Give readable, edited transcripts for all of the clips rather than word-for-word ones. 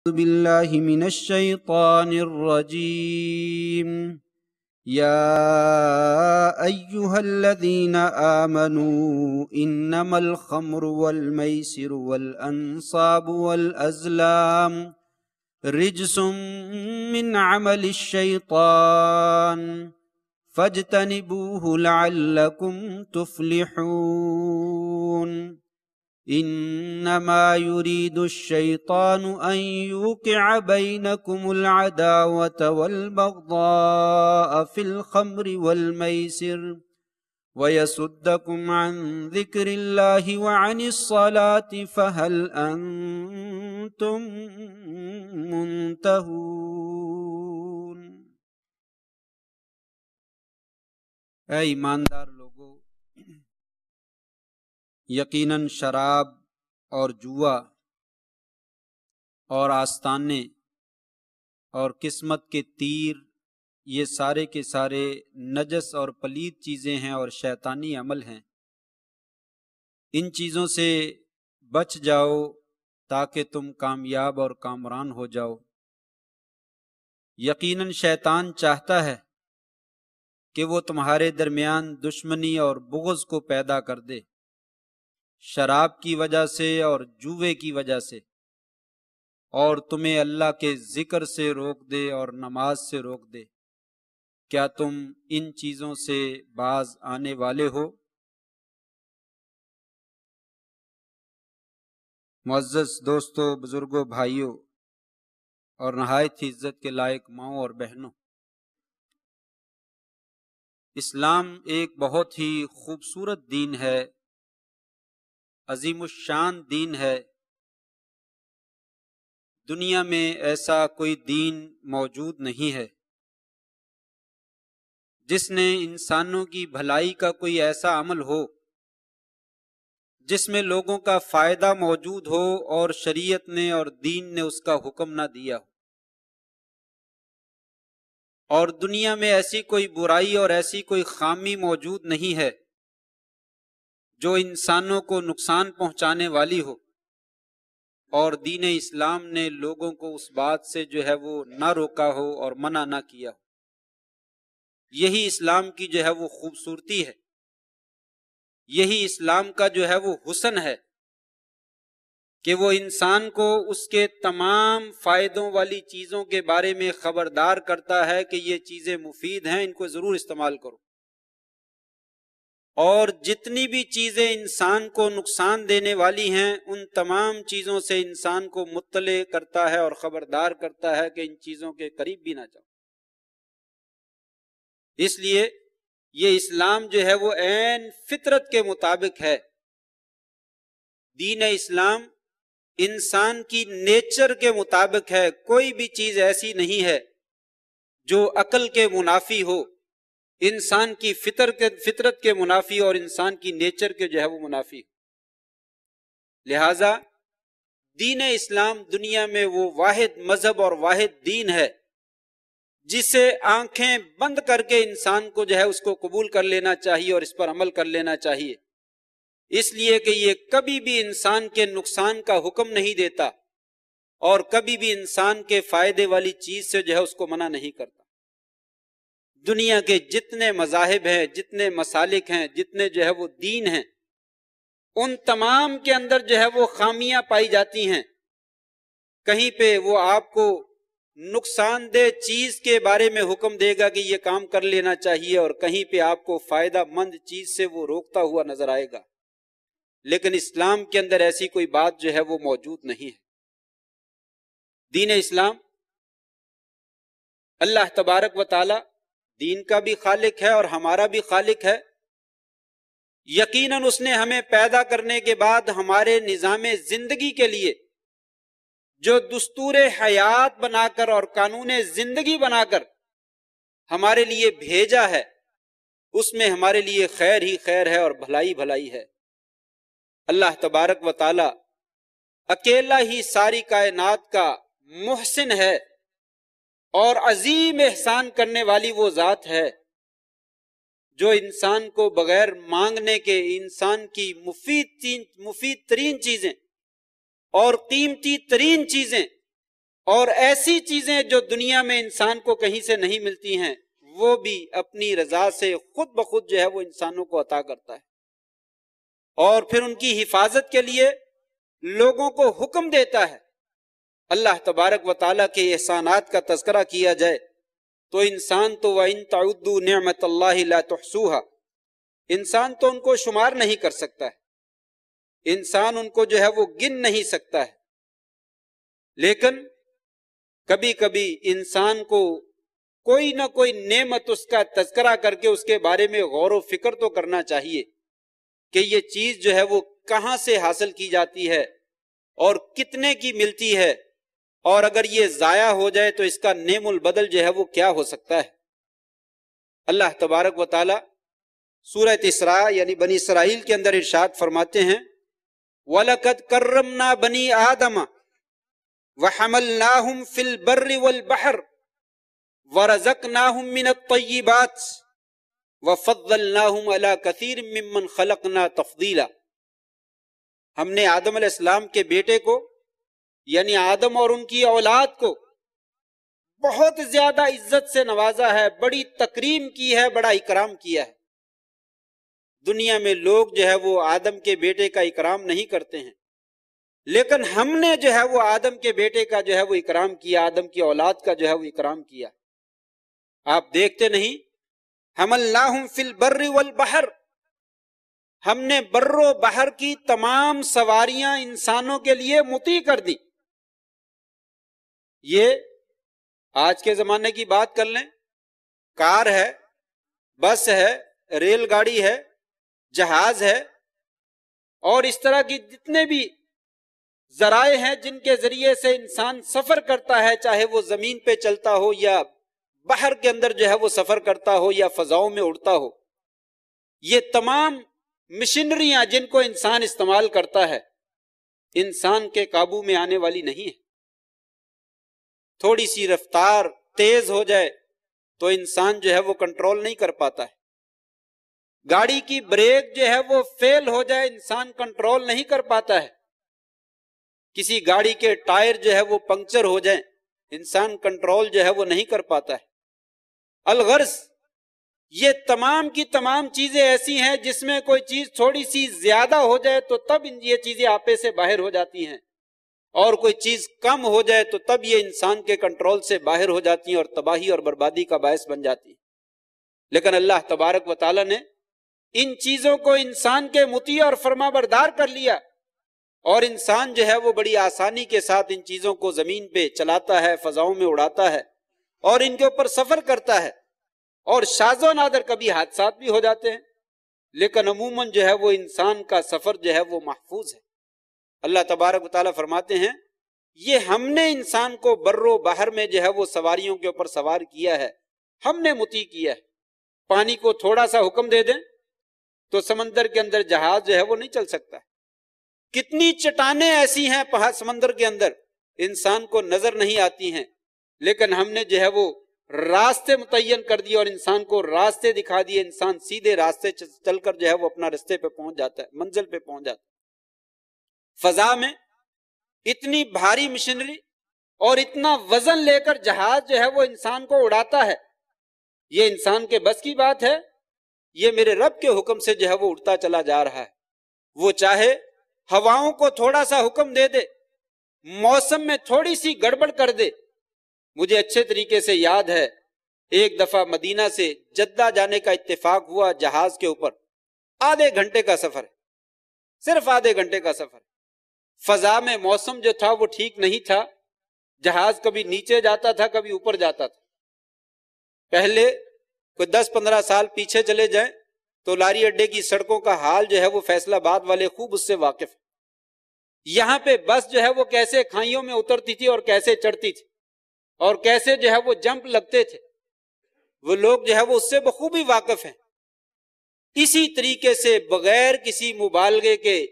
بالله من الشيطان الرجيم يا أيها الذين آمنوا إنما الخمر والميسر والأنصاب والأزلام رجس من عمل الشيطان فاجتنبوه لعلكم تفلحون انما يريد الشيطان ان يوقع بينكم العداوة والبغضاء في الخمر والميسر ويصدكم عن ذكر الله وعن الصلاة فهل أنتم منتهون۔ اے ایماندار لوگو، یقیناً شراب اور جوا اور آستانے اور قسمت کے تیر یہ سارے کے سارے نجس اور پلید چیزیں ہیں اور شیطانی عمل ہیں۔ ان چیزوں سے بچ جاؤ تاکہ تم کامیاب اور کامران ہو جاؤ۔ یقیناً شیطان چاہتا ہے کہ وہ تمہارے درمیان دشمنی اور بغض کو پیدا کر دے، شراب کی وجہ سے اور جوے کی وجہ سے، اور تمہیں اللہ کے ذکر سے روک دے اور نماز سے روک دے۔ کیا تم ان چیزوں سے باز آنے والے ہو؟ معزز دوستو، بزرگوں، بھائیوں اور نہایت ہی عزت کے لائق ماؤں اور بہنوں، اسلام ایک بہت ہی خوبصورت دین ہے، عظیم الشان دین ہے۔ دنیا میں ایسا کوئی دین موجود نہیں ہے جس نے انسانوں کی بھلائی کا کوئی ایسا عمل ہو جس میں لوگوں کا فائدہ موجود ہو اور شریعت نے اور دین نے اس کا حکم نہ دیا ہو۔ اور دنیا میں ایسی کوئی برائی اور ایسی کوئی خامی موجود نہیں ہے جو انسانوں کو نقصان پہنچانے والی ہو، اور دین اسلام نے لوگوں کو اس بات سے جو ہے وہ نہ روکا ہو اور منع نہ کیا ہو۔ یہی اسلام کی جو ہے وہ خوبصورتی ہے، یہی اسلام کا جو ہے وہ حسن ہے کہ وہ انسان کو اس کے تمام فائدوں والی چیزوں کے بارے میں خبردار کرتا ہے کہ یہ چیزیں مفید ہیں، ان کو ضرور استعمال کرو، اور جتنی بھی چیزیں انسان کو نقصان دینے والی ہیں ان تمام چیزوں سے انسان کو مطلع کرتا ہے اور خبردار کرتا ہے کہ ان چیزوں کے قریب بھی نہ جاؤ۔ اس لیے یہ اسلام جو ہے وہ عین فطرت کے مطابق ہے۔ دین اسلام انسان کی نیچر کے مطابق ہے، کوئی بھی چیز ایسی نہیں ہے جو عقل کے منافی ہو، انسان کی فطرت کے منافی اور انسان کی نیچر کے جو ہے وہ منافی ہو۔ لہذا دین اسلام دنیا میں وہ واحد مذہب اور واحد دین ہے جسے آنکھیں بند کر کے انسان کو جو ہے اس کو قبول کر لینا چاہیے اور اس پر عمل کر لینا چاہیے، اس لیے کہ یہ کبھی بھی انسان کے نقصان کا حکم نہیں دیتا اور کبھی بھی انسان کے فائدے والی چیز سے جو ہے اس کو منع نہیں کرتا۔ دنیا کے جتنے مذاہب ہیں، جتنے مسالک ہیں، جتنے جو ہے وہ دین ہیں، ان تمام کے اندر جو ہے وہ خامیاں پائی جاتی ہیں۔ کہیں پہ وہ آپ کو نقصان دہ چیز کے بارے میں حکم دے گا کہ یہ کام کر لینا چاہیے، اور کہیں پہ آپ کو فائدہ مند چیز سے وہ روکتا ہوا نظر آئے گا، لیکن اسلام کے اندر ایسی کوئی بات جو ہے وہ موجود نہیں ہے۔ دین اسلام اللہ تبارک و تعالی دین کا بھی خالق ہے اور ہمارا بھی خالق ہے۔ یقیناً اس نے ہمیں پیدا کرنے کے بعد ہمارے نظام زندگی کے لیے جو دستور حیات بنا کر اور قانون زندگی بنا کر ہمارے لیے بھیجا ہے، اس میں ہمارے لیے خیر ہی خیر ہے اور بھلائی بھلائی ہے۔ اللہ تبارک و تعالی اکیلا ہی ساری کائنات کا محسن ہے اور عظیم احسان کرنے والی وہ ذات ہے جو انسان کو بغیر مانگنے کے انسان کی مفید ترین چیزیں اور قیمتی ترین چیزیں اور ایسی چیزیں جو دنیا میں انسان کو کہیں سے نہیں ملتی ہیں وہ بھی اپنی رضا سے خود بخود جو ہے وہ انسانوں کو عطا کرتا ہے، اور پھر ان کی حفاظت کے لیے لوگوں کو حکم دیتا ہے۔ اللہ تبارک و تعالیٰ کے احسانات کا تذکرہ کیا جائے تو انسان تو وَإِن تَعُدُّوا نِعْمَةَ اللَّهِ لَا تُحْصُوهَا، انسان تو ان کو شمار نہیں کر سکتا ہے، انسان ان کو جو ہے وہ گن نہیں سکتا ہے۔ لیکن کبھی کبھی انسان کو کوئی نہ کوئی نعمت اس کا تذکرہ کر کے اس کے بارے میں غور و فکر تو کرنا چاہیے کہ یہ چیز جو ہے وہ کہاں سے حاصل کی جاتی ہے اور کتنے کی ملتی ہے، اور اگر یہ ضائع ہو جائے تو اس کا نعم البدل جو ہے وہ کیا ہو سکتا ہے۔ اللہ تبارک و تعالی سورۃ اسراء یعنی بنی اسرائیل کے اندر ارشاد فرماتے ہیں وَلَقَدْ كَرَّمْنَا بَنِي آدَمَ وَحَمَلْنَاهُمْ فِي الْبَرِّ وَالْبَحْرِ وَرَزَقْنَاهُمْ مِنَ الطَّيِّبَاتِ وَفَضَّلْنَاهُمْ عَلَى كَثِيرٍ مِّمَّنْ خَلَقْنَا تَفْضِيلًا۔ ہم نے آدم علیہ السلام کے بیٹے کو یعنی آدم اور ان کی اولاد کو بہت زیادہ عزت سے نوازا ہے، بڑی تکریم کی ہے، بڑا اکرام کیا ہے۔ دنیا میں لوگ جو ہے وہ آدم کے بیٹے کا اکرام نہیں کرتے ہیں، لیکن ہم نے جو ہے وہ آدم کے بیٹے کا جو ہے وہ اکرام کیا، آدم کی اولاد کا جو ہے وہ اکرام کیا۔ آپ دیکھتے نہیں حملناہم فی البر والبحر، ہم نے بر و بحر کی تمام سواریاں انسانوں کے لیے مطیع کر دی۔ یہ آج کے زمانے کی بات کر لیں، کار ہے، بس ہے، ریل گاڑی ہے، جہاز ہے، اور اس طرح کی جتنے بھی ذرائع ہیں جن کے ذریعے سے انسان سفر کرتا ہے، چاہے وہ زمین پہ چلتا ہو یا بحر کے اندر جو ہے وہ سفر کرتا ہو یا فضاؤں میں اڑتا ہو، یہ تمام مشینریاں جن کو انسان استعمال کرتا ہے انسان کے قابو میں آنے والی نہیں ہے۔ تھوڑی سی رفتار تیز ہو جائے تو انسان جو ہے وہ کنٹرول نہیں کر پاتا ہے، گاڑی کی بریک جو ہے وہ فیل ہو جائے انسان کنٹرول نہیں کر پاتا ہے، کسی گاڑی کے ٹائر جو ہے وہ پنکچر ہو جائیں انسان کنٹرول جو ہے وہ نہیں کر پاتا ہے۔ الغرض یہ تمام کی تمام چیزیں ایسی ہیں جس میں کوئی چیز تھوڑی سی زیادہ ہو جائے تو تب یہ چیزیں آپے سے باہر ہو جاتی ہیں، اور کوئی چیز کم ہو جائے تو تب یہ انسان کے کنٹرول سے باہر ہو جاتی ہیں اور تباہی اور بربادی کا باعث بن جاتی ہیں۔ لیکن اللہ تبارک و تعالیٰ نے ان چیزوں کو انسان کے مطیع اور فرما بردار کر لیا، اور انسان جو ہے وہ بڑی آسانی کے ساتھ ان چیزوں کو زمین پہ چلاتا ہے، فضاؤں میں اڑاتا ہے اور ان کے اوپر سفر کرتا ہے، اور شاذ و نادر کبھی حادثات بھی ہو جاتے ہیں، لیکن عموماً جو ہے وہ انسان کا سفر جو ہے وہ محفوظ ہے۔ اللہ تبارک و تعالیٰ فرماتے ہیں یہ ہم نے انسان کو بر و بحر میں جو ہے وہ سواریوں کے اوپر سوار کیا ہے، ہم نے مطیع کیا ہے۔ پانی کو تھوڑا سا حکم دے دیں تو سمندر کے اندر جہاز جو ہے وہ نہیں چل سکتا۔ کتنی چٹانیں ایسی ہیں سمندر کے اندر انسان کو نظر نہیں آتی ہیں، لیکن ہم نے جو ہے وہ راستے متعین کر دیے اور انسان کو راستے دکھا دیے، انسان سیدھے راستے چل کر جو ہے وہ اپنا راستے پہ پہنچ جاتا ہے، منزل پہ پہنچ جاتا ہے۔ فضا میں اتنی بھاری مشینری اور اتنا وزن لے کر جہاز جو ہے وہ انسان کو اڑاتا ہے، یہ انسان کے بس کی بات ہے؟ یہ میرے رب کے حکم سے جو ہے وہ اڑتا چلا جا رہا ہے۔ وہ چاہے ہواؤں کو تھوڑا سا حکم دے دے، موسم میں تھوڑی سی گڑبڑ کر دے۔ مجھے اچھے طریقے سے یاد ہے ایک دفعہ مدینہ سے جدہ جانے کا اتفاق ہوا جہاز کے اوپر، آدھے گھنٹے کا سفر ہے، صرف آدھے گھنٹے کا سفر۔ فضا میں موسم جو تھا وہ ٹھیک نہیں تھا، جہاز کبھی نیچے جاتا تھا کبھی اوپر جاتا تھا۔ پہلے کوئی 10-15 سال پیچھے چلے جائیں تو لاری اڈے کی سڑکوں کا حال جو ہے وہ فیصل آباد والے خوب اس سے واقف ہیں۔ یہاں پہ بس جو ہے وہ کیسے کھائیوں میں اترتی تھی اور کیسے چڑھتی تھی اور کیسے جو ہے وہ جمپ لگتے تھے، وہ لوگ جو ہے وہ اس سے بخوبی واقف ہیں۔ اسی طریقے سے بغیر کسی مبالغے کے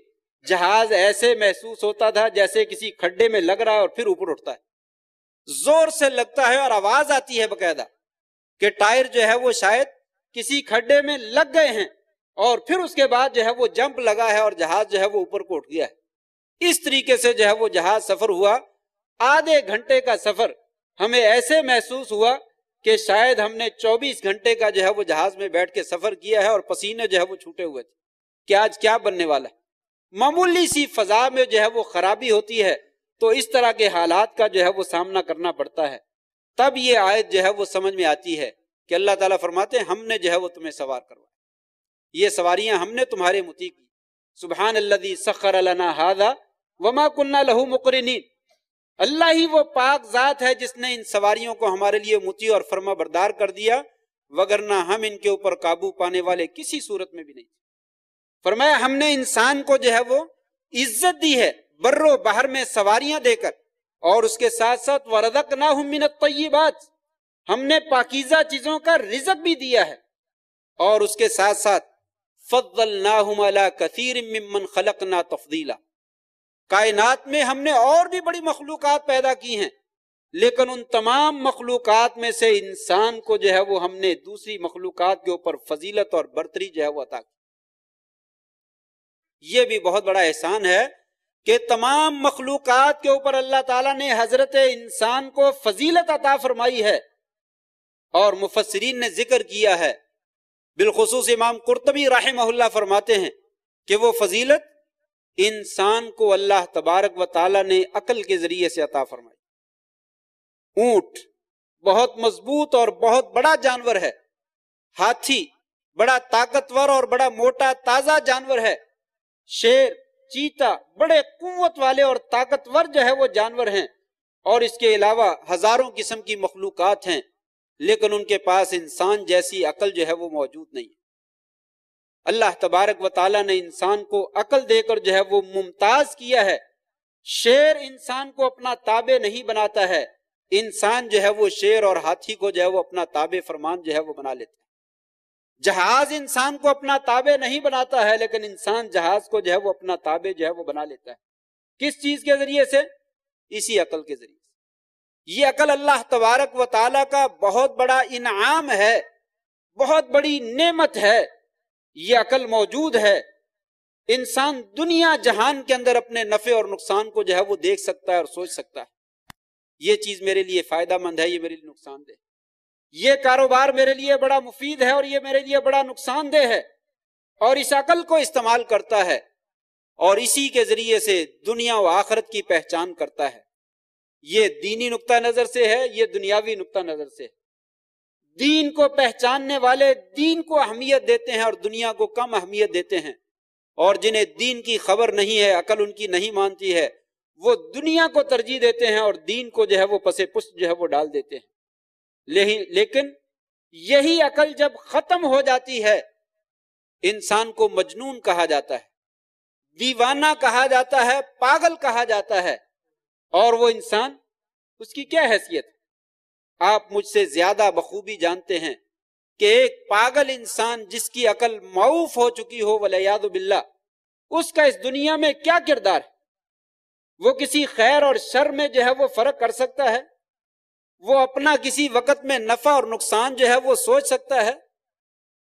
جہاز ایسے محسوس ہوتا تھا جیسے کسی کھڈے میں لگ رہا ہے اور پھر اوپر اٹھتا ہے، زور سے لگتا ہے اور آواز آتی ہے باقاعدہ کہ ٹائر جو ہے وہ شاید کسی کھڈے میں لگ گئے ہیں، اور پھر اس کے بعد جو ہے وہ جمپ لگا ہے اور جہاز جو ہے وہ اوپر کو اٹھ گیا ہے۔ اس طریقے سے جو ہے وہ جہاز سفر ہوا آدھے گھنٹے کا سفر ہمیں ایسے محسوس ہوا کہ شاید ہم نے 24 گھنٹے کا جو ہے وہ جہاز میں بیٹھ کے سفر کیا ہے اور پسینے جو ہے وہ چھوٹے ہوئے تھے کہ آج کیا بننے والا ہے۔ معمولی سی فضا میں جو ہے وہ خرابی ہوتی ہے تو اس طرح کے حالات کا جو ہے وہ سامنا کرنا پڑتا ہے۔ تب یہ آیت جو ہے وہ سمجھ میں آتی ہے کہ اللہ تعالیٰ فرماتے ہیں ہم نے جو ہے وہ تمہیں سوار کروایا، یہ سواریاں ہم نے تمہارے مطیع کی۔ سبحان الذی سخر لنا ھذا وما كنا له مقرنین، اللہ ہی وہ پاک ذات ہے جس نے ان سواریوں کو ہمارے لیے مطیع اور فرما بردار کر دیا، وگرنہ ہم ان کے اوپر قابو پانے والے کسی صورت میں بھی نہیں۔ فرمایا ہم نے انسان کو جو ہے وہ عزت دی ہے بر و بحر میں سواریاں دے کر، اور اس کے ساتھ ساتھ وَرَزَقْنَاهُم مِّنَ الطَّيِّبَاتِ، ہم نے پاکیزہ چیزوں کا رزق بھی دیا ہے، اور اس کے ساتھ ساتھ فَضَّلْنَاهُمْ عَلَىٰ كَثِيرٍ مِّمَّنْ خَلَقْنَا تَفْضِيلًا، کائنات میں ہم نے اور بھی بڑی مخلوقات پیدا کی ہیں، لیکن ان تمام مخلوقات میں سے انسان کو جو ہے وہ ہم نے دوسری مخلوقات کے اوپر فضیلت اور برتری جو ہے وہ عطا کی۔ یہ بھی بہت بڑا احسان ہے کہ تمام مخلوقات کے اوپر اللہ تعالیٰ نے حضرت انسان کو فضیلت عطا فرمائی ہے، اور مفسرین نے ذکر کیا ہے، بالخصوص امام قرطبی رحمہ اللہ فرماتے ہیں کہ وہ فضیلت انسان کو اللہ تبارک و تعالیٰ نے عقل کے ذریعے سے عطا فرمائی۔ اونٹ بہت مضبوط اور بہت بڑا جانور ہے، ہاتھی بڑا طاقتور اور بڑا موٹا تازہ جانور ہے، شیر، چیتا بڑے قوت والے اور طاقتور جو ہے وہ جانور ہیں، اور اس کے علاوہ ہزاروں قسم کی مخلوقات ہیں، لیکن ان کے پاس انسان جیسی عقل جو ہے وہ موجود نہیں ہے۔ اللہ تبارک و تعالیٰ نے انسان کو عقل دے کر جو ہے وہ ممتاز کیا ہے۔ شیر انسان کو اپنا تابع نہیں بناتا ہے، انسان جو ہے وہ شیر اور ہاتھی کو جو ہے وہ اپنا تابع فرمان جو ہے وہ بنا لیتا ہے۔ جہاز انسان کو اپنا تابع نہیں بناتا ہے، لیکن انسان جہاز کو جو ہے وہ اپنا تابع جو ہے وہ بنا لیتا ہے۔ کس چیز کے ذریعے سے؟ اسی عقل کے ذریعے سے۔ یہ عقل اللہ تبارک و تعالیٰ کا بہت بڑا انعام ہے، بہت بڑی نعمت ہے، یہ عقل موجود ہے۔ انسان دنیا جہان کے اندر اپنے نفع اور نقصان کو جو ہے وہ دیکھ سکتا ہے اور سوچ سکتا ہے، یہ چیز میرے لیے فائدہ مند ہے، یہ میرے لیے نقصان دہ ہے، یہ کاروبار میرے لیے بڑا مفید ہے اور یہ میرے لیے بڑا نقصان دہ ہے، اور اس عقل کو استعمال کرتا ہے اور اسی کے ذریعے سے دنیا و آخرت کی پہچان کرتا ہے۔ یہ دینی نقطہ نظر سے ہے، یہ دنیاوی نقطہ نظر سے ہے۔ دین کو پہچاننے والے دین کو اہمیت دیتے ہیں اور دنیا کو کم اہمیت دیتے ہیں، اور جنہیں دین کی خبر نہیں ہے، عقل ان کی نہیں مانتی ہے، وہ دنیا کو ترجیح دیتے ہیں اور دین کو جو ہے وہ پس پشت جو ہے وہ ڈال دیتے ہیں۔ لیکن یہی عقل جب ختم ہو جاتی ہے، انسان کو مجنون کہا جاتا ہے، دیوانہ کہا جاتا ہے، پاگل کہا جاتا ہے، اور وہ انسان اس کی کیا حیثیت؟ آپ مجھ سے زیادہ بخوبی جانتے ہیں کہ ایک پاگل انسان جس کی عقل معوف ہو چکی ہو والعیاذ باللہ، اس کا اس دنیا میں کیا کردار ہے؟ وہ کسی خیر اور شر میں جو ہے وہ فرق کر سکتا ہے؟ وہ اپنا کسی وقت میں نفع اور نقصان جو ہے وہ سوچ سکتا ہے؟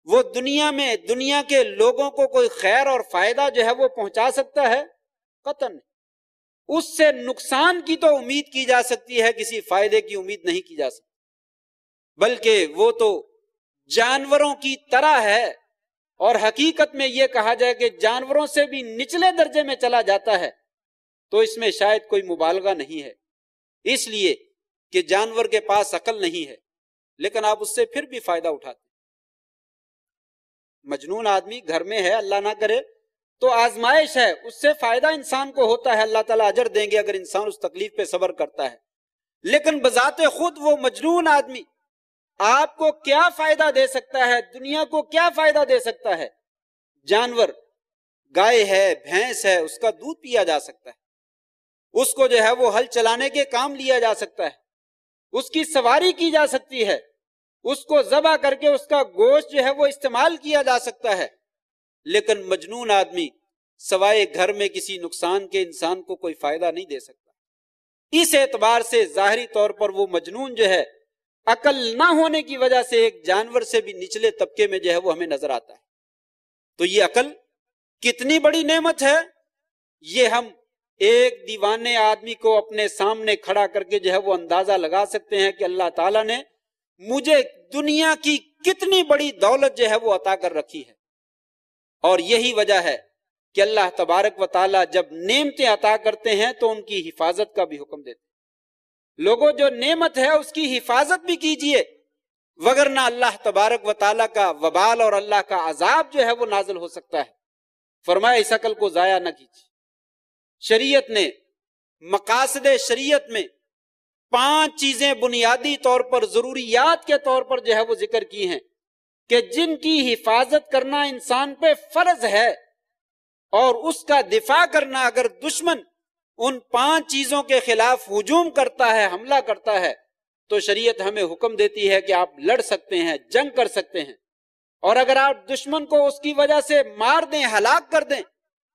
وہ دنیا میں دنیا کے لوگوں کو کوئی خیر اور فائدہ جو ہے وہ پہنچا سکتا ہے؟ قطعاً نہیں۔ اس سے نقصان کی تو امید کی جا سکتی ہے، کسی فائدے کی امید نہیں کی جا سکتی، بلکہ وہ تو جانوروں کی طرح ہے، اور حقیقت میں یہ کہا جائے کہ جانوروں سے بھی نچلے درجے میں چلا جاتا ہے، تو اس میں شاید کوئی مبالغہ نہیں ہے، اس لیے کہ جانور کے پاس عقل نہیں ہے، لیکن آپ اس سے پھر بھی فائدہ اٹھاتے ہیں۔ مجنون آدمی گھر میں ہے، اللہ نہ کرے تو آزمائش ہے، اس سے فائدہ انسان کو ہوتا ہے، اللہ تعالیٰ اجر دیں گے اگر انسان اس تکلیف پہ صبر کرتا ہے، لیکن بذات خود وہ مجنون آدمی آپ کو کیا فائدہ دے سکتا ہے؟ دنیا کو کیا فائدہ دے سکتا ہے؟ جانور گائے ہے، بھینس ہے، اس کا دودھ پیا جا سکتا ہے، اس کو جو ہے وہ ہل چلانے کے کام لیا جا سکتا ہے، اس کی سواری کی جا سکتی ہے، اس کو ذبح کر کے اس کا گوشت جو ہے وہ استعمال کیا جا سکتا ہے، لیکن مجنون آدمی سوائے گھر میں کسی نقصان کے انسان کو کوئی فائدہ نہیں دے سکتا۔ اس اعتبار سے ظاہری طور پر وہ مجنون جو ہے عقل نہ ہونے کی وجہ سے ایک جانور سے بھی نچلے طبقے میں جو ہے وہ ہمیں نظر آتا ہے۔ تو یہ عقل کتنی بڑی نعمت ہے، یہ ہم ایک دیوانے آدمی کو اپنے سامنے کھڑا کر کے جو ہے وہ اندازہ لگا سکتے ہیں کہ اللہ تعالیٰ نے مجھے دنیا کی کتنی بڑی دولت جو ہے وہ عطا کر رکھی ہے. اور یہی وجہ ہے کہ اللہ تبارک و تعالیٰ جب نعمتیں عطا کرتے ہیں تو ان کی حفاظت کا بھی حکم دیتے ہیں. لوگوں جو نعمت ہے اس کی حفاظت بھی کیجئے، وگرنہ اللہ تبارک و تعالیٰ کا وبال اور اللہ کا عذاب جو ہے وہ نازل ہو سکتا ہے. فرمایا اس عقل کو ضائع نہ کیجیے. شریعت نے مقاصد شریعت میں 5 چیزیں بنیادی طور پر ضروریات کے طور پر جو ہے وہ ذکر کی ہیں کہ جن کی حفاظت کرنا انسان پہ فرض ہے، اور اس کا دفاع کرنا اگر دشمن ان 5 چیزوں کے خلاف ہجوم کرتا ہے، حملہ کرتا ہے، تو شریعت ہمیں حکم دیتی ہے کہ آپ لڑ سکتے ہیں، جنگ کر سکتے ہیں. اور اگر آپ دشمن کو اس کی وجہ سے مار دیں، ہلاک کر دیں،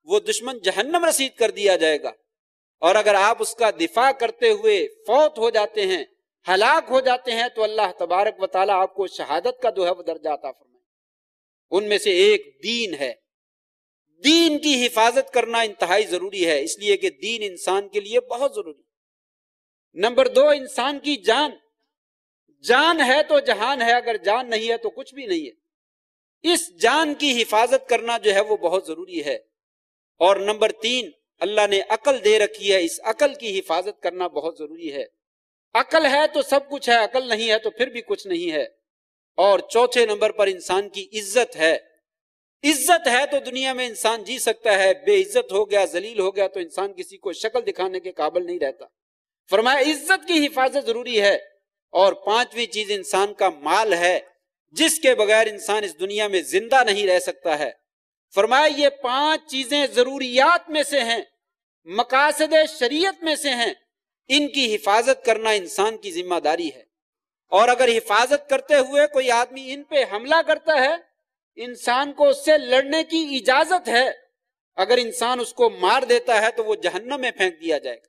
وہ دشمن جہنم رسید کر دیا جائے گا. اور اگر آپ اس کا دفاع کرتے ہوئے فوت ہو جاتے ہیں، ہلاک ہو جاتے ہیں، تو اللہ تبارک و تعالیٰ آپ کو شہادت کا جو ہے وہ درجہ عطا فرمائے. ان میں سے ایک دین ہے. دین کی حفاظت کرنا انتہائی ضروری ہے، اس لیے کہ دین انسان کے لیے بہت ضروری ہے. نمبر 2، انسان کی جان. جان ہے تو جہان ہے، اگر جان نہیں ہے تو کچھ بھی نہیں ہے. اس جان کی حفاظت کرنا جو ہے وہ بہت ضروری ہے. اور نمبر 3، اللہ نے عقل دے رکھی ہے، اس عقل کی حفاظت کرنا بہت ضروری ہے. عقل ہے تو سب کچھ ہے، عقل نہیں ہے تو پھر بھی کچھ نہیں ہے. اور چوتھے نمبر پر انسان کی عزت ہے. عزت ہے تو دنیا میں انسان جی سکتا ہے، بے عزت ہو گیا، ذلیل ہو گیا تو انسان کسی کو شکل دکھانے کے قابل نہیں رہتا. فرمایا عزت کی حفاظت ضروری ہے. اور 5ویں چیز انسان کا مال ہے، جس کے بغیر انسان اس دنیا میں زندہ نہیں رہ سکتا ہے. فرمایا یہ 5 چیزیں ضروریات میں سے ہیں، مقاصد شریعت میں سے ہیں. ان کی حفاظت کرنا انسان کی ذمہ داری ہے. اور اگر حفاظت کرتے ہوئے کوئی آدمی ان پہ حملہ کرتا ہے، انسان کو اس سے لڑنے کی اجازت ہے. اگر انسان اس کو مار دیتا ہے تو وہ جہنم میں پھینک دیا جائے گا.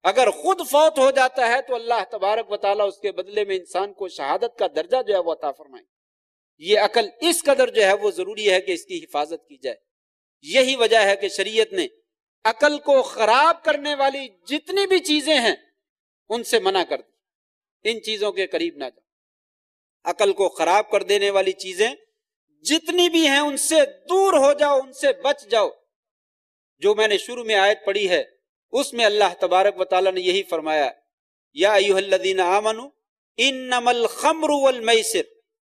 اگر خود فوت ہو جاتا ہے تو اللہ تبارک و تعالیٰ اس کے بدلے میں انسان کو شہادت کا درجہ جو ہے وہ عطا فرمائے. یہ عقل اس قدر جو ہے وہ ضروری ہے کہ اس کی حفاظت کی جائے. یہی وجہ ہے کہ شریعت نے عقل کو خراب کرنے والی جتنی بھی چیزیں ہیں ان سے منع کر دی. ان چیزوں کے قریب نہ جاؤ. عقل کو خراب کر دینے والی چیزیں جتنی بھی ہیں ان سے دور ہو جاؤ، ان سے بچ جاؤ. جو میں نے شروع میں آیت پڑھی ہے اس میں اللہ تبارک و تعالیٰ نے یہی فرمایا، یا ایھا الذین آمنوا انما الخمر والمیسر.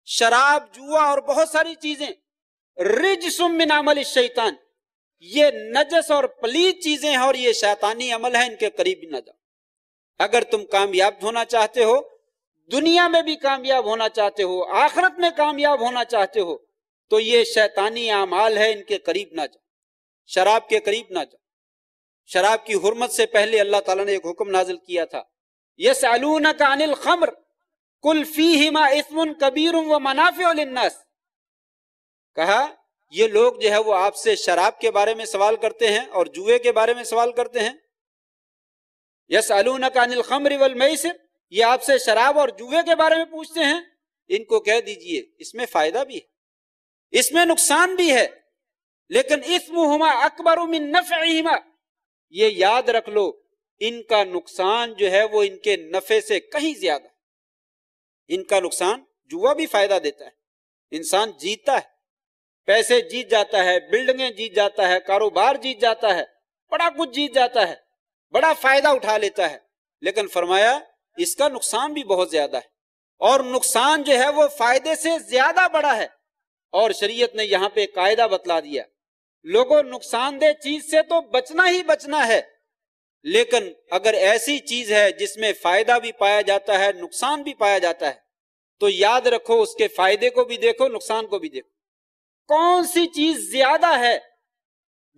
شراب، جوا اور بہت ساری چیزیں رجس من عمل الشیطان، یہ نجس اور پلید چیزیں ہیں اور یہ شیطانی عمل ہے، ان کے قریب نہ جاؤ. اگر تم کامیاب ہونا چاہتے ہو، دنیا میں بھی کامیاب ہونا چاہتے ہو، آخرت میں کامیاب ہونا چاہتے ہو، تو یہ شیطانی اعمال ہے، ان کے قریب نہ جاؤ. شراب کے قریب نہ جاؤ. شراب کی حرمت سے پہلے اللہ تعالیٰ نے ایک حکم نازل کیا تھا، یسألونک عن الخمر قل فیہما اثم کبیر ومنافع للناس. کہا یہ لوگ جو ہے وہ آپ سے شراب کے بارے میں سوال کرتے ہیں اور جوئے کے بارے میں سوال کرتے ہیں. یسألونک عن الخمر والمیسر، یہ آپ سے شراب اور جوئے کے بارے میں پوچھتے ہیں. ان کو کہہ دیجئے اس میں فائدہ بھی ہے، اس میں نقصان بھی ہے، لیکن اثمہما اکبر من نفعہما. یہ یاد رکھ لو ان کا نقصان جو ہے وہ ان کے نفع سے کہیں زیادہ ہے. ان کا نقصان، جوا بھی فائدہ دیتا ہے، انسان جیتتا ہے، پیسے جیت جاتا ہے، بلڈنگیں جیت جاتا ہے، کاروبار جیت جاتا ہے، بڑا کچھ جیت جاتا ہے، بڑا فائدہ اٹھا لیتا ہے. لیکن فرمایا اس کا نقصان بھی بہت زیادہ ہے، اور نقصان جو ہے وہ فائدے سے زیادہ بڑا ہے. اور شریعت نے یہاں پہ قاعدہ بتلا دیا، لوگوں نقصان دہ چیز سے تو بچنا ہی بچنا ہے، لیکن اگر ایسی چیز ہے جس میں فائدہ بھی پایا جاتا ہے، نقصان بھی پایا جاتا ہے، تو یاد رکھو اس کے فائدے کو بھی دیکھو، نقصان کو بھی دیکھو. کون سی چیز زیادہ ہے؟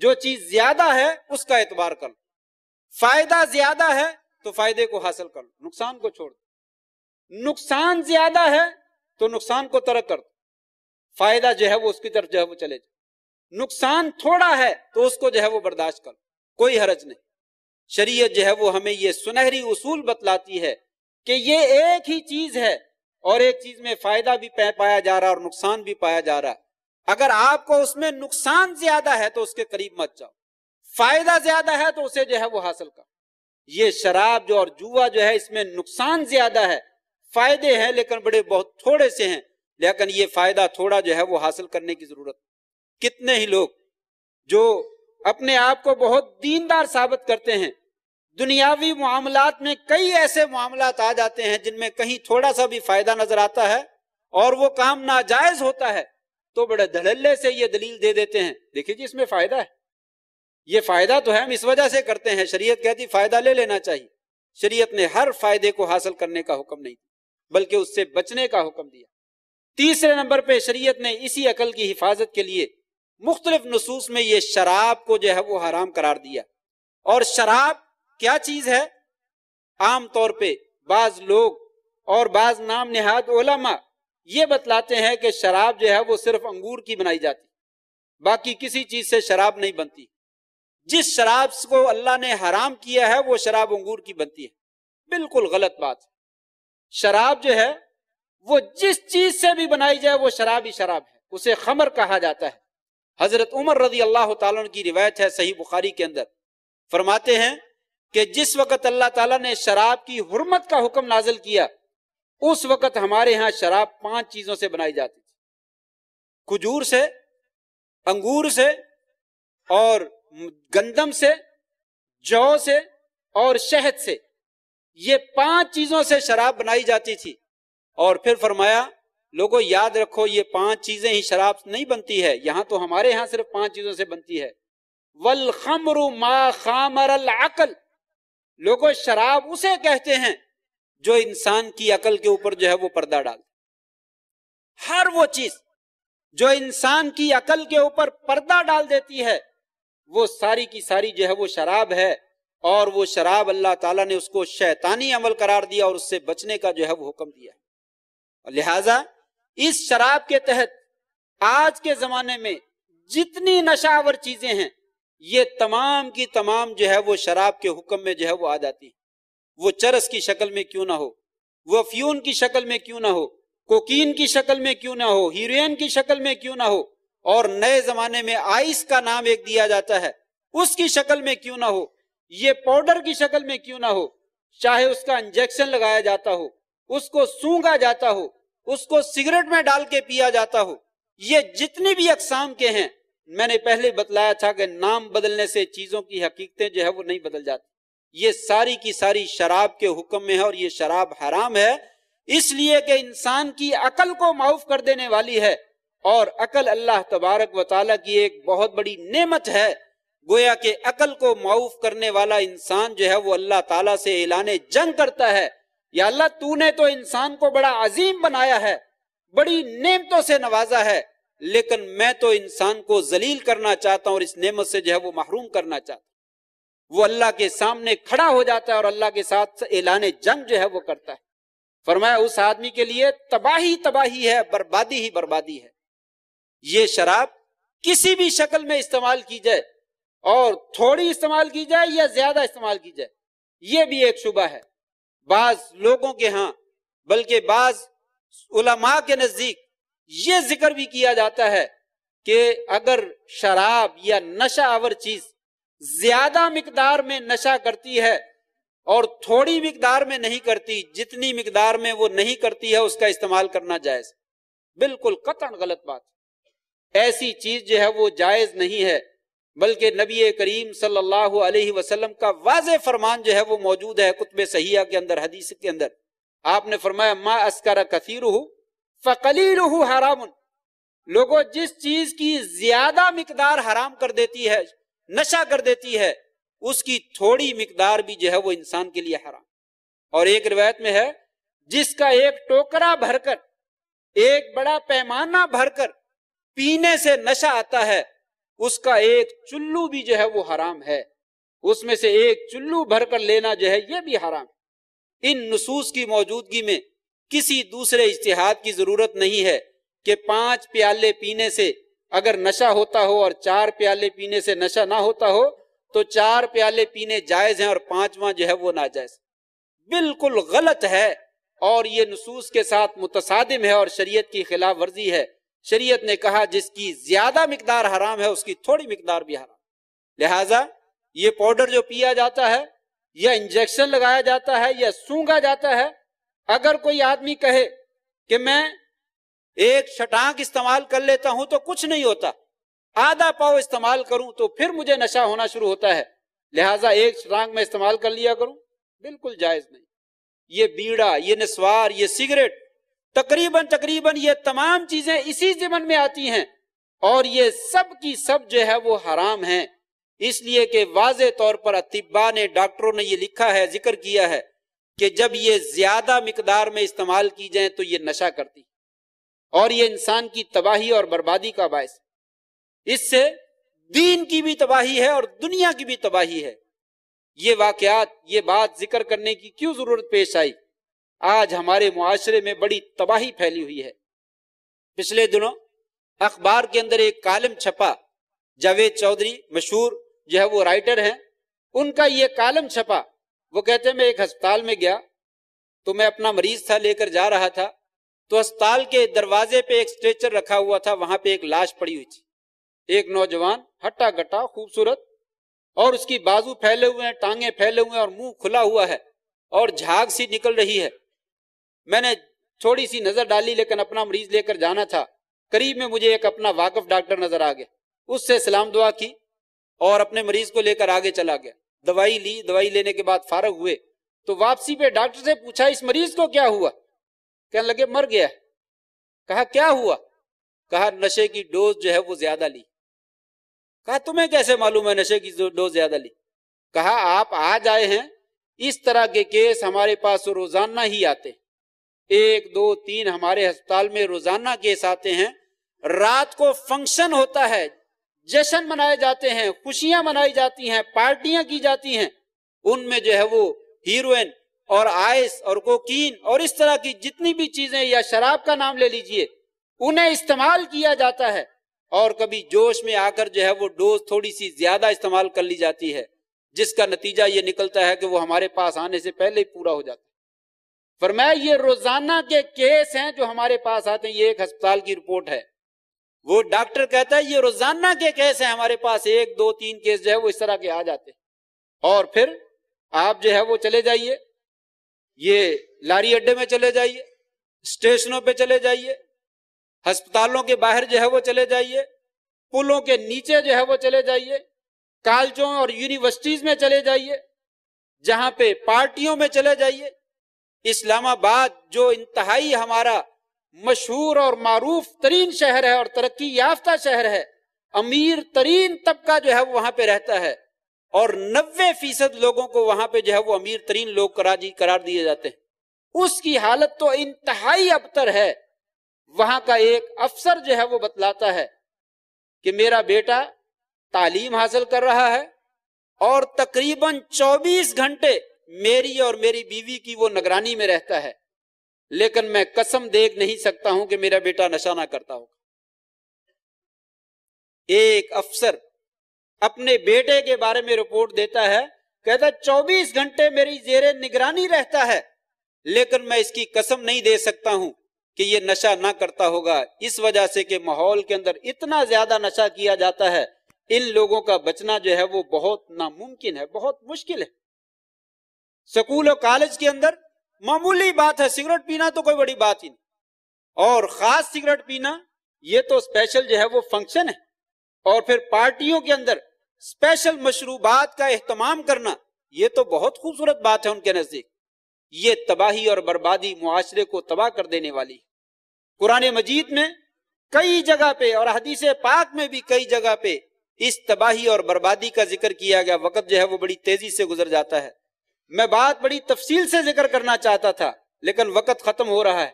جو چیز زیادہ ہے اس کا اعتبار کر لو. فائدہ زیادہ ہے تو فائدے کو حاصل کر لو، نقصان کو چھوڑ دو. نقصان زیادہ ہے تو نقصان کو ترک کر دو، فائدہ جو ہے وہ اس کی طرف جو ہے وہ چلے جائے. نقصان تھوڑا ہے تو اس کو جو ہے وہ برداشت کر لو، کوئی حرج نہیں. شریعت جو ہے وہ ہمیں یہ سنہری اصول بتلاتی ہے کہ یہ ایک ہی چیز ہے اور ایک چیز میں فائدہ بھی پایا جا رہا اور نقصان بھی پایا جا رہا. اگر آپ کو اس میں نقصان زیادہ ہے تو اس کے قریب مت جاؤ، فائدہ زیادہ ہے تو اسے جو ہے وہ حاصل کر. یہ شراب جو اور جوا جو ہے اس میں نقصان زیادہ ہے، فائدے ہیں لیکن بڑے بہت تھوڑے سے ہیں، لیکن یہ فائدہ تھوڑا جو ہے وہ حاصل کرنے کی ضرورت. کتنے ہی لوگ جو اپنے آپ کو بہت دیندار ثابت کرتے ہیں، دنیاوی معاملات میں کئی ایسے معاملات آ جاتے ہیں جن میں کہیں تھوڑا سا بھی فائدہ نظر آتا ہے اور وہ کام ناجائز ہوتا ہے تو بڑے دھڑلے سے یہ دلیل دے دیتے ہیں، دیکھیے جی اس میں فائدہ ہے، یہ فائدہ تو ہے، ہم اس وجہ سے کرتے ہیں. شریعت کہتی فائدہ لے لینا چاہیے. شریعت نے ہر فائدے کو حاصل کرنے کا حکم نہیں دیا بلکہ اس سے بچنے کا حکم دیا. تیسرے نمبر پہ شریعت نے اسی عقل کی حفاظت کے لیے مختلف نصوص میں یہ شراب کو جو ہے وہ حرام قرار دیا. اور شراب کیا چیز ہے؟ عام طور پہ بعض لوگ اور بعض نام نہاد علماء یہ بتلاتے ہیں کہ شراب جو ہے وہ صرف انگور کی بنائی جاتی، باقی کسی چیز سے شراب نہیں بنتی. جس شراب کو اللہ نے حرام کیا ہے وہ شراب انگور کی بنتی ہے. بالکل غلط بات. شراب جو ہے وہ جس چیز سے بھی بنائی جائے وہ شراب ہی شراب ہے، اسے خمر کہا جاتا ہے. حضرت عمر رضی اللہ تعالیٰ عنہ کی روایت ہے صحیح بخاری کے اندر، فرماتے ہیں کہ جس وقت اللہ تعالیٰ نے شراب کی حرمت کا حکم نازل کیا اس وقت ہمارے ہاں شراب 5 چیزوں سے بنائی جاتی تھی: کھجور سے، انگور سے، اور گندم سے، جو سے، اور شہد سے. یہ 5 چیزوں سے شراب بنائی جاتی تھی. اور پھر فرمایا لوگوں یاد رکھو یہ 5 چیزیں ہی شراب نہیں بنتی ہے، یہاں تو ہمارے ہاں صرف 5 چیزوں سے بنتی ہے. والخمر ما خامر العقل، لوگوں شراب اسے کہتے ہیں جو انسان کی عقل کے اوپر جو ہے وہ پردہ ڈال. ہر وہ چیز جو انسان کی عقل کے اوپر پردہ ڈال دیتی ہے وہ ساری کی ساری جو ہے وہ شراب ہے. اور وہ شراب اللہ تعالیٰ نے اس کو شیطانی عمل قرار دیا اور اس سے بچنے کا جو ہے وہ حکم دیا. لہذا اس شراب کے تحت آج کے زمانے میں جتنی نشہ آور چیزیں ہیں یہ تمام کی تمام جو ہے وہ شراب کے حکم میں جو ہے وہ آ جاتی ہیں. وہ چرس کی شکل میں کیوں نہ ہو، وہ افیون کی شکل میں کیوں نہ ہو، کوکین کی شکل میں کیوں نہ ہو، ہیروئن کی شکل میں کیوں نہ ہو، اور نئے زمانے میں آئس کا نام ایک دیا جاتا ہے اس کی شکل میں کیوں نہ ہو، یہ پاؤڈر کی شکل میں کیوں نہ ہو، چاہے اس کا انجیکشن لگایا جاتا ہو، اس کو سونگا جاتا ہو، اس کو سگریٹ میں ڈال کے پیا جاتا ہو، یہ جتنی بھی اقسام کے ہیں، میں نے پہلے بتلایا تھا کہ نام بدلنے سے چیزوں کی حقیقتیں جو ہے وہ نہیں بدل جاتی. یہ ساری کی ساری شراب کے حکم میں ہے اور یہ شراب حرام ہے اس لیے کہ انسان کی عقل کو معاف کر دینے والی ہے. اور عقل اللہ تبارک و تعالیٰ کی ایک بہت بڑی نعمت ہے. گویا کہ عقل کو معاف کرنے والا انسان جو ہے وہ اللہ تعالیٰ سے اعلان جنگ کرتا ہے، یا اللہ تو نے تو انسان کو بڑا عظیم بنایا ہے، بڑی نعمتوں سے نوازا ہے، لیکن میں تو انسان کو ذلیل کرنا چاہتا ہوں اور اس نعمت سے جو ہے وہ محروم کرنا چاہتا ہوں. وہ اللہ کے سامنے کھڑا ہو جاتا ہے اور اللہ کے ساتھ اعلان جنگ جو ہے وہ کرتا ہے. فرمایا اس آدمی کے لیے تباہی تباہی ہے، بربادی ہی بربادی ہے. یہ شراب کسی بھی شکل میں استعمال کی جائے، اور تھوڑی استعمال کی جائے یا زیادہ استعمال کی جائے، یہ بھی ایک شبہ ہے. بعض لوگوں کے ہاں بلکہ بعض علماء کے نزدیک یہ ذکر بھی کیا جاتا ہے کہ اگر شراب یا نشہ آور چیز زیادہ مقدار میں نشہ کرتی ہے اور تھوڑی مقدار میں نہیں کرتی، جتنی مقدار میں وہ نہیں کرتی ہے اس کا استعمال کرنا جائز. بالکل قطعاً غلط بات. ایسی چیز جو ہے وہ جائز نہیں ہے، بلکہ نبی کریم صلی اللہ علیہ وسلم کا واضح فرمان جو ہے وہ موجود ہے کتب صحیحہ کے اندر، حدیث کے اندر. آپ نے فرمایا ما اسکر کثیرہ فقلیلہ حرام. لوگوں جس چیز کی زیادہ مقدار حرام کر دیتی ہے، نشہ کر دیتی ہے، اس کی تھوڑی مقدار بھی جو ہے وہ انسان کے لیے حرام. اور ایک روایت میں ہے جس کا ایک ٹوکرا بھر کر، ایک بڑا پیمانہ بھر کر پینے سے نشہ آتا ہے، اس کا ایک چلو بھی جو ہے وہ حرام ہے. اس میں سے ایک چلو بھر کر لینا جو ہے یہ بھی حرام. ان نصوص کی موجودگی میں کسی دوسرے اجتہاد کی ضرورت نہیں ہے کہ 5 پیالے پینے سے اگر نشہ ہوتا ہو اور 4 پیالے پینے سے نشہ نہ ہوتا ہو تو 4 پیالے پینے جائز ہیں اور 5واں جو ہے وہ ناجائز. بالکل غلط ہے اور یہ نصوص کے ساتھ متصادم ہے اور شریعت کی خلاف ورزی ہے. شریعت نے کہا جس کی زیادہ مقدار حرام ہے اس کی تھوڑی مقدار بھی حرام. لہٰذا یہ پاؤڈر جو پیا جاتا ہے یا انجیکشن لگایا جاتا ہے یا سونگا جاتا ہے، اگر کوئی آدمی کہے کہ میں ایک شٹانک استعمال کر لیتا ہوں تو کچھ نہیں ہوتا، آدھا پاؤ استعمال کروں تو پھر مجھے نشہ ہونا شروع ہوتا ہے، لہٰذا ایک شٹانک میں استعمال کر لیا کروں، بالکل جائز نہیں۔ یہ بیڑا، یہ نسوار، یہ سگریٹ، تقریباً یہ تمام چیزیں اسی ضمن میں آتی ہیں، اور یہ سب کی سب جو ہے وہ حرام ہیں، اس لیے کہ واضح طور پر اطباء نے، ڈاکٹروں نے یہ لکھا ہے، ذکر کیا ہے کہ جب یہ زیادہ مقدار میں استعمال کی جائیں تو یہ نشہ کرتی، اور یہ انسان کی تباہی اور بربادی کا باعث، اس سے دین کی بھی تباہی ہے اور دنیا کی بھی تباہی ہے۔ یہ واقعات، یہ بات ذکر کرنے کی کیوں ضرورت پیش آئی؟ آج ہمارے معاشرے میں بڑی تباہی پھیلی ہوئی ہے۔ پچھلے دنوں اخبار کے اندر ایک کالم چھپا، جاوید چودھری مشہور جو ہے وہ رائٹر ہیں، ان کا یہ کالم چھپا، وہ کہتے ہیں میں ایک ہسپتال میں گیا تو میں اپنا مریض تھا، لے کر جا رہا تھا، تو ہسپتال کے دروازے پہ ایک اسٹریچر رکھا ہوا تھا، وہاں پہ ایک لاش پڑی ہوئی تھی، ایک نوجوان ہٹا گٹا خوبصورت، اور اس کی بازو پھیلے ہوئے ہیں، ٹانگیں پھیلے ہوئے ہیں، اور منہ کھلا ہوا ہے اور جھاگ سی نکل رہی ہے۔ میں نے تھوڑی سی نظر ڈالی، لیکن اپنا مریض لے کر جانا تھا، قریب میں مجھے ایک اپنا واقف ڈاکٹر نظر آ گیا، اس سے سلام دعا کی اور اپنے مریض کو لے کر آگے چلا گیا۔ دوائی لی، دوائی لینے کے بعد فارغ ہوئے تو واپسی پہ ڈاکٹر سے پوچھا اس مریض کو کیا ہوا؟ کہنے لگے مر گیا۔ کہا کیا ہوا؟ کہا نشے کی ڈوز جو ہے وہ زیادہ لی۔ کہا تمہیں کیسے معلوم ہے نشے کی ڈوز زیادہ لی؟ کہا آپ آج آئے ہیں، اس طرح کے کیس ہمارے پاس روزانہ ہی آتے ہیں، 1 2 3 ہمارے ہسپتال میں روزانہ کیس آتے ہیں، رات کو فنکشن ہوتا ہے، جشن منائے جاتے ہیں، خوشیاں منائی جاتی ہیں، پارٹیاں کی جاتی ہیں، ان میں جو ہے وہ ہیروئن اور آئس اور کوکین اور اس طرح کی جتنی بھی چیزیں، یا شراب کا نام لے لیجئے، انہیں استعمال کیا جاتا ہے، اور کبھی جوش میں آ کر جو ہے وہ ڈوز تھوڑی سی زیادہ استعمال کر لی جاتی ہے، جس کا نتیجہ یہ نکلتا ہے کہ وہ ہمارے پاس آنے سے پہلے ہی پورا ہو جاتا ہے۔ فرمایا یہ روزانہ کے کیس ہیں جو ہمارے پاس آتے ہیں، یہ ایک ہسپتال کی رپورٹ ہے۔ وہ ڈاکٹر کہتا ہے یہ روزانہ کے کیس ہیں ہمارے پاس، 1 2 3 کیس جو ہے وہ اس طرح کے آ جاتے ہیں۔ اور پھر آپ جو ہے وہ چلے جائیے، یہ لاری اڈے میں چلے جائیے، اسٹیشنوں پہ چلے جائیے، ہسپتالوں کے باہر جو ہے وہ چلے جائیے، پلوں کے نیچے جو ہے وہ چلے جائیے، کالجوں اور یونیورسٹیز میں چلے جائیے، جہاں پہ پارٹیوں میں چلے جائیے۔ اسلام آباد جو انتہائی ہمارا مشہور اور معروف ترین شہر ہے اور ترقی یافتہ شہر ہے، امیر ترین طبقہ جو ہے وہ وہاں پہ رہتا ہے، اور 90% لوگوں کو وہاں پہ جو ہے وہ امیر ترین لوگ قرار دیے جاتے ہیں۔ اس کی حالت تو انتہائی ابتر ہے۔ وہاں کا ایک افسر جو ہے وہ بتلاتا ہے کہ میرا بیٹا تعلیم حاصل کر رہا ہے اور تقریباً 24 گھنٹے میری اور میری بیوی کی وہ نگرانی میں رہتا ہے، لیکن میں قسم دیکھ نہیں سکتا ہوں کہ میرا بیٹا نشہ نہ کرتا ہوگا۔ ایک افسر اپنے بیٹے کے بارے میں رپورٹ دیتا ہے، کہتا ہے 24 گھنٹے میری زیر نگرانی رہتا ہے، لیکن میں اس کی قسم نہیں دے سکتا ہوں کہ یہ نشہ نہ کرتا ہوگا، اس وجہ سے کہ ماحول کے اندر اتنا زیادہ نشہ کیا جاتا ہے، ان لوگوں کا بچنا جو ہے وہ بہت ناممکن ہے، بہت مشکل ہے۔ سکول اور کالج کے اندر معمولی بات ہے، سگریٹ پینا تو کوئی بڑی بات ہی نہیں، اور خاص سگریٹ پینا یہ تو اسپیشل جو ہے وہ فنکشن ہے، اور پھر پارٹیوں کے اندر اسپیشل مشروبات کا اہتمام کرنا یہ تو بہت خوبصورت بات ہے ان کے نزدیک۔ یہ تباہی اور بربادی معاشرے کو تباہ کر دینے والی۔ قرآن مجید میں کئی جگہ پہ اور حدیث پاک میں بھی کئی جگہ پہ اس تباہی اور بربادی کا ذکر کیا گیا۔ وقت جو ہے وہ بڑی تیزی سے گزر جاتا ہے، میں بات بڑی تفصیل سے ذکر کرنا چاہتا تھا لیکن وقت ختم ہو رہا ہے،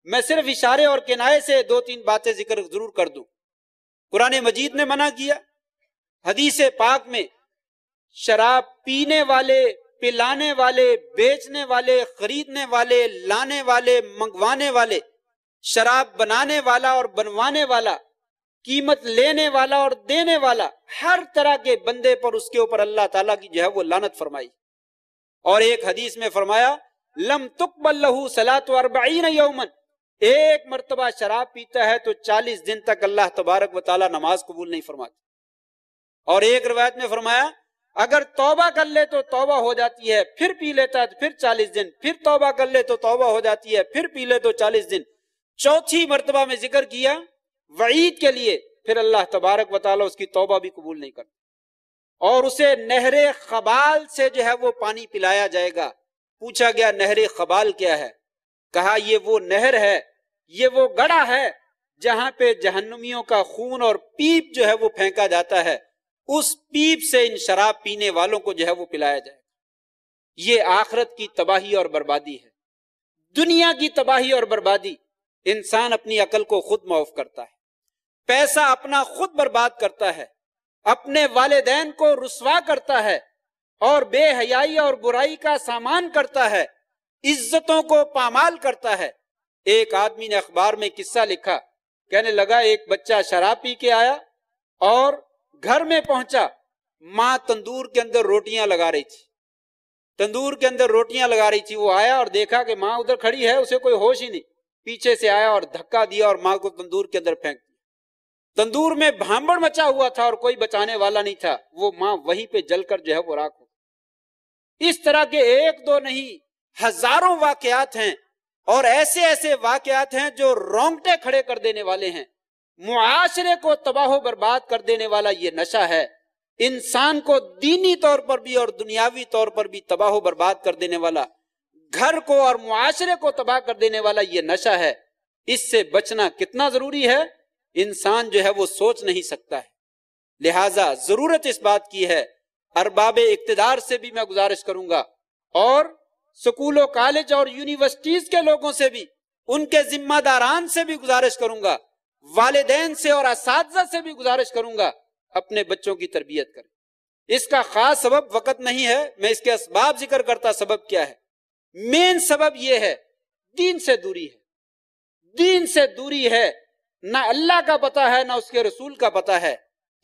میں صرف اشارے اور کنایے سے 2-3 باتیں ذکر ضرور کر دوں۔ قرآن مجید نے منع کیا، حدیث پاک میں شراب پینے والے، پلانے والے، بیچنے والے، خریدنے والے، لانے والے، منگوانے والے، شراب بنانے والا اور بنوانے والا، قیمت لینے والا اور دینے والا، ہر طرح کے بندے پر اس کے اوپر اللہ تعالیٰ کی جو ہے وہ لعنت فرمائی۔ اور ایک حدیث میں فرمایا لم تقبل لہ صلاۃ 40 یوما، ایک مرتبہ شراب پیتا ہے تو 40 دن تک اللہ تبارک و تعالیٰ نماز قبول نہیں فرماتے۔ اور ایک روایت میں فرمایا اگر توبہ کر لے تو توبہ ہو جاتی ہے، پھر پی لیتا ہے تو پھر 40 دن، پھر توبہ کر لے تو توبہ ہو جاتی ہے، پھر پی لے تو 40 دن، چوتھی مرتبہ میں ذکر کیا وعید کے لیے، پھر اللہ تبارک و تعالیٰ اس کی توبہ بھی قبول نہیں کرتا اور اسے نہر خبال سے جو ہے وہ پانی پلایا جائے گا۔ پوچھا گیا نہر خبال کیا ہے؟ کہا یہ وہ نہر ہے، یہ وہ گڑھا ہے جہاں پہ جہنمیوں کا خون اور پیپ جو ہے وہ پھینکا جاتا ہے، اس پیپ سے ان شراب پینے والوں کو جو ہے وہ پلایا جائے گا۔ یہ آخرت کی تباہی اور بربادی ہے، دنیا کی تباہی اور بربادی۔ انسان اپنی عقل کو خود معاف کرتا ہے، پیسہ اپنا خود برباد کرتا ہے، اپنے والدین کو رسوا کرتا ہے اور بے حیائی اور برائی کا سامان کرتا ہے، عزتوں کو پامال کرتا ہے۔ ایک آدمی نے اخبار میں قصہ لکھا، کہنے لگا ایک بچہ شراب پی کے آیا اور گھر میں پہنچا، ماں تندور کے اندر روٹیاں لگا رہی تھی، تندور کے اندر روٹیاں لگا رہی تھی۔ وہ آیا اور دیکھا کہ ماں ادھر کھڑی ہے، اسے کوئی ہوش ہی نہیں، پیچھے سے آیا اور دھکا دیا اور ماں کو تندور کے اندر پھینک دیا۔ تندور میں بھانبڑ مچا ہوا تھا اور کوئی بچانے والا نہیں تھا، وہ ماں وہیں پہ جل کر جو ہے وہ راکھ ہو گئی۔ اس طرح کے ایک دو نہیں، ہزاروں واقعات ہیں اور ایسے ایسے واقعات ہیں جو رونگٹے کھڑے کر دینے والے ہیں۔ معاشرے کو تباہ و برباد کر دینے والا یہ نشہ ہے، انسان کو دینی طور پر بھی اور دنیاوی طور پر بھی تباہ و برباد کر دینے والا، گھر کو اور معاشرے کو تباہ کر دینے والا یہ نشہ ہے۔ اس سے بچنا کتنا ضروری ہے انسان جو ہے وہ سوچ نہیں سکتا ہے۔ لہٰذا ضرورت اس بات کی ہے، ارباب اقتدار سے بھی میں گزارش کروں گا اور سکول و کالج اور یونیورسٹیز کے لوگوں سے بھی، ان کے ذمہ داران سے بھی گزارش کروں گا، والدین سے اور اساتذہ سے بھی گزارش کروں گا، اپنے بچوں کی تربیت کریں۔ اس کا خاص سبب وقت نہیں ہے، میں اس کے اسباب ذکر کرتا۔ سبب کیا ہے؟ مین سبب یہ ہے دین سے دوری ہے، دین سے دوری ہے، نہ اللہ کا پتہ ہے نہ اس کے رسول کا پتہ ہے۔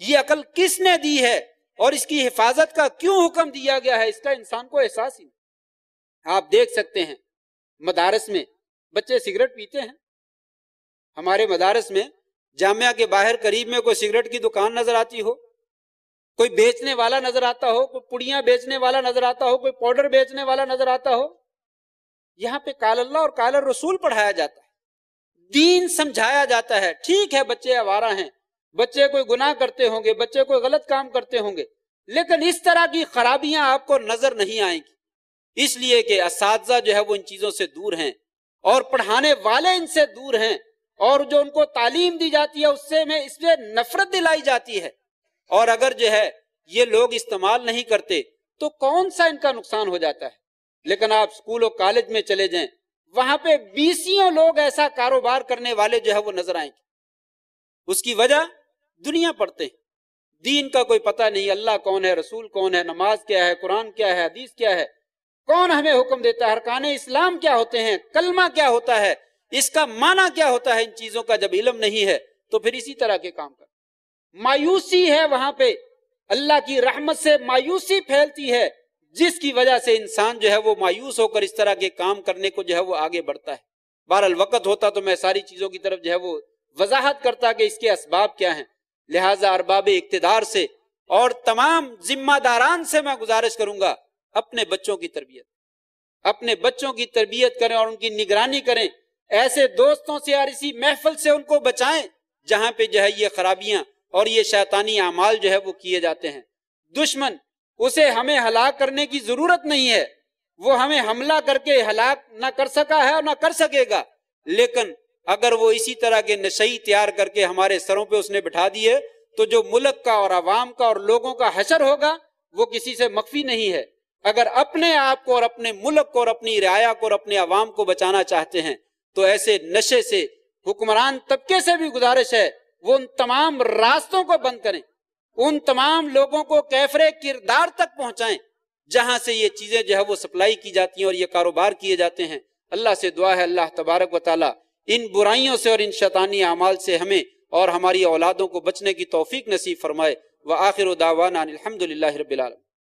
یہ عقل کس نے دی ہے اور اس کی حفاظت کا کیوں حکم دیا گیا ہے، اس کا انسان کو احساس ہی نہیں۔ آپ دیکھ سکتے ہیں مدارس میں بچے سگریٹ پیتے ہیں، ہمارے مدارس میں جامعہ کے باہر قریب میں کوئی سگریٹ کی دکان نظر آتی ہو، کوئی بیچنے والا نظر آتا ہو، کوئی پڑیاں بیچنے والا نظر آتا ہو، کوئی پاؤڈر بیچنے والا نظر آتا ہو، یہاں پہ قال اللہ اور قال الرسول پڑھایا جاتا ہے، دین سمجھایا جاتا ہے۔ ٹھیک ہے بچے آوارہ ہیں، بچے کوئی گناہ کرتے ہوں گے، بچے کوئی غلط کام کرتے ہوں گے، لیکن اس طرح کی خرابیاں آپ کو نظر نہیں آئیں گی، اس لیے کہ اساتذہ جو ہے وہ ان چیزوں سے دور ہیں اور پڑھانے والے ان سے دور ہیں، اور جو ان کو تعلیم دی جاتی ہے اس سے نفرت دلائی جاتی ہے۔ اور اگر جو ہے یہ لوگ استعمال نہیں کرتے تو کون سا ان کا نقصان ہو جاتا ہے۔ لیکن آپ اسکول و کالج میں چلے جائیں، وہاں پہ بیسیوں لوگ ایسا کاروبار کرنے والے جو ہے وہ نظر آئیں گے۔ اس کی وجہ دنیا پڑھتے ہیں، دین کا کوئی پتہ نہیں، اللہ کون ہے، رسول کون ہے، نماز کیا ہے، قرآن کیا ہے، حدیث کیا ہے، کون ہمیں حکم دیتا ہے، ارکان اسلام کیا ہوتے ہیں، کلمہ کیا ہوتا ہے، اس کا معنی کیا ہوتا ہے۔ ان چیزوں کا جب علم نہیں ہے تو پھر اسی طرح کے کام کر، مایوسی ہے وہاں پہ، اللہ کی رحمت سے مایوسی پھیلتی ہے، جس کی وجہ سے انسان جو ہے وہ مایوس ہو کر اس طرح کے کام کرنے کو جو ہے وہ آگے بڑھتا ہے۔ بہرحال وقت ہوتا تو میں ساری چیزوں کی طرف جو ہے وہ وضاحت کرتا کہ اس کے اسباب کیا ہیں۔ لہٰذا ارباب اقتدار سے اور تمام ذمہ داران سے میں گزارش کروں گا، اپنے بچوں کی تربیت، اپنے بچوں کی تربیت کریں اور ان کی نگرانی کریں، ایسے دوستوں سے اور اسی محفل سے ان کو بچائیں جہاں پہ جو ہے یہ خرابیاں اور یہ شیطانی اعمال جو ہے وہ کیے جاتے ہیں۔ دشمن اسے ہمیں ہلاک کرنے کی ضرورت نہیں ہے، وہ ہمیں حملہ کر کے ہلاک نہ کر سکا ہے اور نہ کر سکے گا، لیکن اگر وہ اسی طرح کے نشئی تیار کر کے ہمارے سروں پہ اس نے بٹھا دیے تو جو ملک کا اور عوام کا اور لوگوں کا حشر ہوگا وہ کسی سے مخفی نہیں ہے۔ اگر اپنے آپ کو اور اپنے ملک کو اور اپنی رعایا کو اور اپنے عوام کو بچانا چاہتے ہیں تو ایسے نشے سے حکمران طبقے سے بھی گزارش ہے وہ ان تمام راستوں کو بند کریں، ان تمام لوگوں کو کیفر کردار تک پہنچائیں جہاں سے یہ چیزیں جو ہے وہ سپلائی کی جاتی ہیں اور یہ کاروبار کیے جاتے ہیں۔ اللہ سے دعا ہے اللہ تبارک و تعالی ان برائیوں سے اور ان شیطانی اعمال سے ہمیں اور ہماری اولادوں کو بچنے کی توفیق نصیب فرمائے۔ وآخر دعوانا الحمدللہ رب العالمین۔